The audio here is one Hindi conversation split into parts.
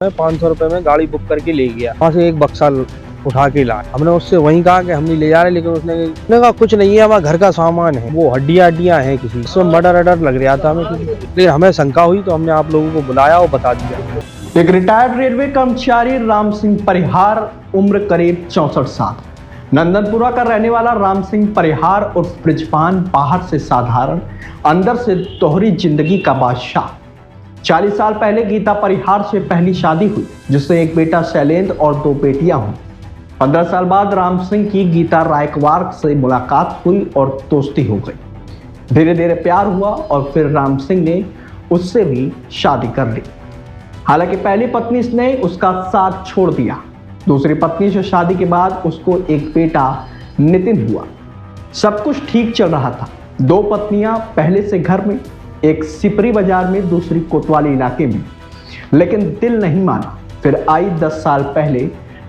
मैं 500 रुपए में गाड़ी बुक करके ले गया, वहाँ से एक बक्सा उठा के लाया। हमने उससे वहीं कहा कि हम नहीं ले जा रहे, लेकिन उसने कहा कुछ नहीं है, हमारा घर का सामान है, वो हड्डियां हैं किसी, उसमें मर्डर लग रहा था हमें किसी, लेकिन हमें शंका हुई तो हमने आप लोगों को बुलाया और बता दिया। एक रिटायर्ड रेलवे कर्मचारी राम सिंह परिहार, उम्र करीब 64 साल, नंदनपुरा का रहने वाला राम सिंह परिहार उर्फ ब्रिजपान बाहर से साधारण, अंदर से दोहरी जिंदगी का बादशाह। 40 साल पहले गीता परिहार से पहली शादी हुई, जिससे एक बेटा शैलेंद्र और 2 बेटियां हुई। 15 साल बाद राम सिंह की गीता रायकवार से मुलाकात हुई और दोस्ती हो गई। धीरे धीरे प्यार हुआ और फिर राम सिंह ने उससे भी शादी कर ली। हालांकि पहली पत्नी ने उसका साथ छोड़ दिया। दूसरी पत्नी से शादी के बाद उसको एक बेटा नितिन हुआ। सब कुछ ठीक चल रहा था। 2 पत्नियां पहले से घर में, एक सिपरी बाजार में, दूसरी कोतवाली इलाके में, लेकिन दिल नहीं माना। फिर आई 10 साल पहले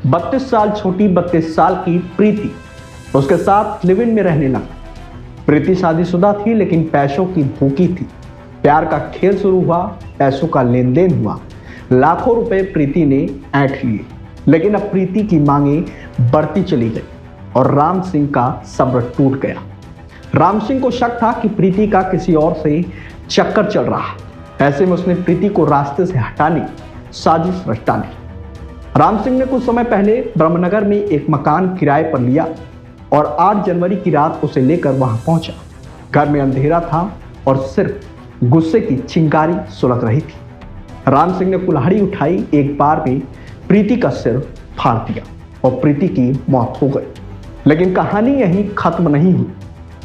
32 साल छोटी 32 साल की प्रीति, उसके साथ लिव इन में रहने लगा। प्रीति शादीशुदा थी, लेकिन पैसों की भूखी थी। प्यार का खेल शुरू हुआ, पैसों का लेन देन हुआ। लाखों रुपए प्रीति ने ऐंठ लिए, लेकिन अब प्रीति की मांगे बढ़ती चली गई और राम सिंह का सब्र टूट गया। राम सिंह को शक था कि प्रीति का किसी और से चक्कर चल रहा है। ऐसे में उसने प्रीति को रास्ते से हटाने साजिश रच डाली। राम सिंह ने कुछ समय पहले ब्रह्मनगर में एक मकान किराए पर लिया और 8 जनवरी की रात उसे लेकर वहां पहुंचा। घर में अंधेरा था और सिर्फ गुस्से की चिंगारी सुलग रही थी। राम सिंह ने कुल्हाड़ी उठाई, एक बार में प्रीति का सिर फाड़ दिया और प्रीति की मौत हो गई। लेकिन कहानी यहीं खत्म नहीं हुई।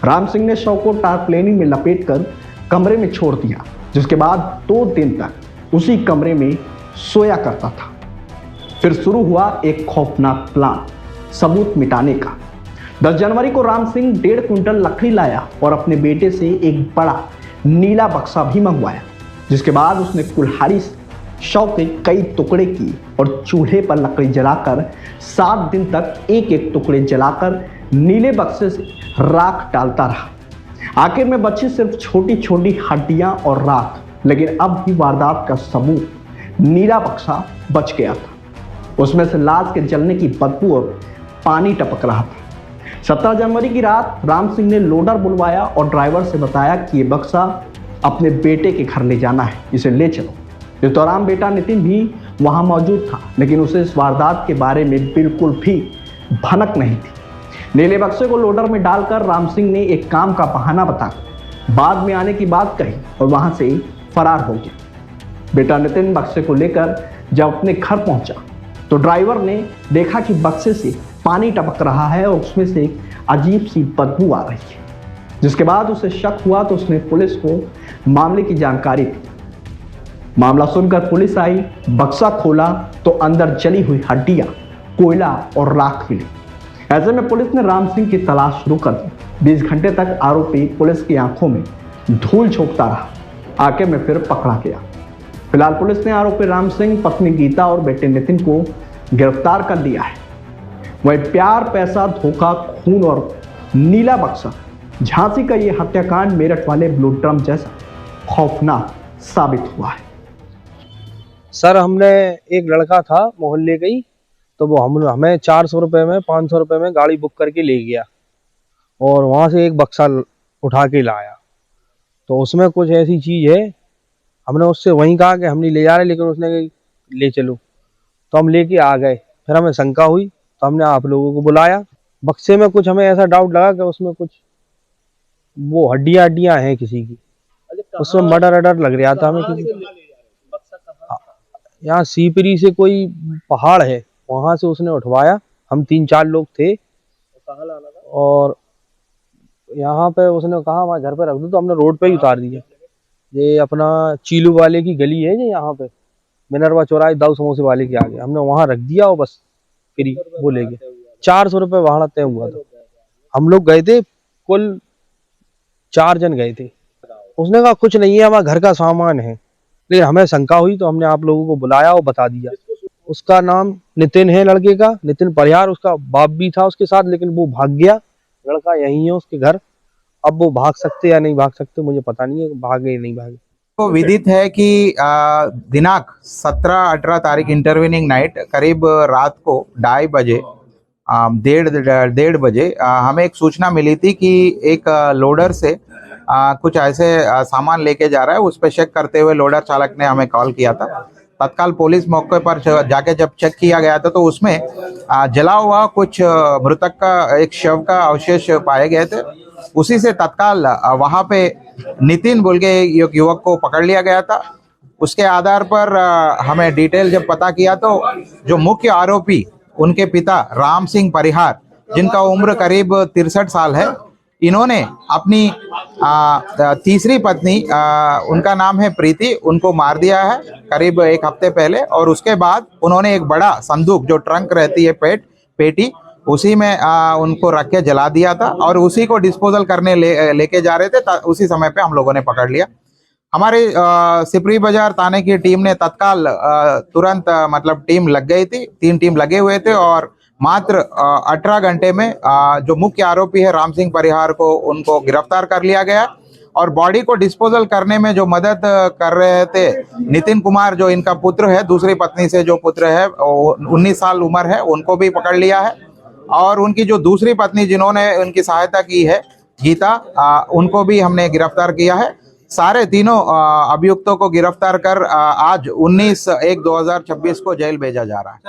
राम सिंह ने शव को टारप्लेनी में लपेटकर कमरे में छोड़ दिया, जिसके बाद 2 दिन तक उसी कमरे में सोया करता था। फिर शुरू हुआ एक खौफनाक प्लान सबूत मिटाने का। 10 जनवरी को राम सिंह 1.5 क्विंटल लकड़ी लाया और अपने बेटे से एक बड़ा नीला बक्सा भी मंगवाया, जिसके बाद उसने कुल्हाड़ी से शव के कई टुकड़े किए और चूल्हे पर लकड़ी जलाकर 7 दिन तक एक एक टुकड़े जलाकर नीले बक्से से राख डालता रहा। आखिर में बची सिर्फ छोटी छोटी हड्डियां और राख, लेकिन अब भी वारदात का सबूत नीला बक्सा बच गया था। उसमें से लाश के जलने की बदबू और पानी टपक रहा था। 17 जनवरी की रात राम सिंह ने लोडर बुलवाया और ड्राइवर से बताया कि ये बक्सा अपने बेटे के घर ले जाना है, इसे ले चलो। इस दौरान बेटा नितिन भी वहां मौजूद था, लेकिन उसे इस वारदात के बारे में बिल्कुल भी भनक नहीं थी। नीले बक्से को लोडर में डालकर राम सिंह ने एक काम का बहाना बताकर बाद में आने की बात कही और वहां से फरार हो गया। बेटा नितिन बक्से को लेकर जब अपने घर पहुंचा तो ड्राइवर ने देखा कि बक्से से पानी टपक रहा है और उसमें से एक अजीब सी बदबू आ रही है। जिसके बाद उसे शक हुआ तो उसने पुलिस को मामले की जानकारी दी। मामला सुनकर पुलिस आई, बक्सा खोला तो अंदर जली हुई हड्डियां, कोयला और राख मिली। ऐसे में पुलिस ने राम सिंह की तलाश शुरू कर दी। 20 घंटे तक आरोपी पुलिस की आंखों में धूल झोंकता रहा। आखिर में फिर पकड़ा गया। फिलहाल पुलिस ने आरोपी राम सिंह, पत्नी गीता और बेटे नितिन को गिरफ्तार कर लिया है। वही प्यार, पैसा, धोखा, खून और नीला बक्सा, झांसी का ये हत्याकांड मेरठ वाले ब्लू ड्रम जैसा खौफनाक साबित हुआ है। सर, हमने एक लड़का था मोहल्ले का ही, तो वो हमें 400 रुपए में 500 रुपए में गाड़ी बुक करके ले गया और वहां से एक बक्सा उठा के लाया। तो उसमें कुछ ऐसी चीज है, हमने उससे वहीं कहा कि हम नहीं ले जा रहे, लेकिन उसने ले चलो, तो हम लेके आ गए। फिर हमें शंका हुई तो हमने आप लोगों को बुलाया। बक्से में कुछ हमें ऐसा डाउट लगा कि उसमें कुछ वो हड्डियां हैं किसी की, उसमें मर्डर लग रहा था हमें किसी। यहाँ सीपरी से कोई पहाड़ है, वहां से उसने उठवाया। हम 3-4 लोग थे और यहाँ पे उसने कहा हमारे घर पे रख दो, तो हमने रोड पे ही उतार दिया। ये अपना चीलू वाले की गली है ये, यहाँ पे मिनरवा चौराहे दाऊ समोसे वाले के आगे हमने वहां रख दिया और बस फ्री वो ले गए। 400 रुपये भाड़ा तय हुआ था। हम लोग गए थे, कुल 4 जन गए थे। उसने कहा कुछ नहीं है, हमारा घर का सामान है, लेकिन हमें शंका हुई तो हमने आप लोगों को बुलाया और बता दिया। उसका नाम नितिन है, लड़के का नितिन परिहार। उसका बाप भी था उसके साथ, लेकिन वो भाग गया। लड़का यहीं है उसके घर। अब वो भाग सकते या नहीं भाग सकते मुझे पता नहीं है, भागे या नहीं भागे। को विदित है कि दिनांक 17-18 तारीख इंटरवीनिंग नाइट करीब रात को 2:30 बजे 1:30 बजे हमें एक सूचना मिली थी कि एक लोडर से कुछ ऐसे सामान लेके जा रहा है। उस पर चेक करते हुए लोडर चालक ने हमें कॉल किया था। तत्काल पुलिस मौके पर जाके जब चेक किया गया था तो उसमें जला हुआ कुछ मृतक का एक शव का अवशेष पाए गए थे। उसी से तत्काल वहां पे नितिन बोल के एक युवक को पकड़ लिया गया था। उसके आधार पर हमें डिटेल जब पता किया तो जो मुख्य आरोपी उनके पिता राम सिंह परिहार, जिनका उम्र करीब 63 साल है, इन्होंने अपनी तीसरी पत्नी, उनका नाम है प्रीति, उनको मार दिया है करीब एक हफ्ते पहले। और उसके बाद उन्होंने एक बड़ा संदूक जो ट्रंक रहती है पेटी, उसी में उनको रख के जला दिया था और उसी को डिस्पोजल करने लेके जा रहे थे। उसी समय पे हम लोगों ने पकड़ लिया। हमारे सिपरी बाजार थाने की टीम ने तत्काल तुरंत मतलब टीम लग गई थी, 3 टीम लगे हुए थे और मात्र 18 घंटे में जो मुख्य आरोपी है राम सिंह परिहार को उनको गिरफ्तार कर लिया गया। और बॉडी को डिस्पोजल करने में जो मदद कर रहे थे नितिन कुमार, जो इनका पुत्र है, दूसरी पत्नी से जो पुत्र है 19 साल उम्र है, उनको भी पकड़ लिया है। और उनकी जो दूसरी पत्नी जिन्होंने उनकी सहायता की है गीता, उनको भी हमने गिरफ्तार किया है। सारे तीनों अभियुक्तों को गिरफ्तार कर आज 19/1/2026 को जेल भेजा जा रहा है।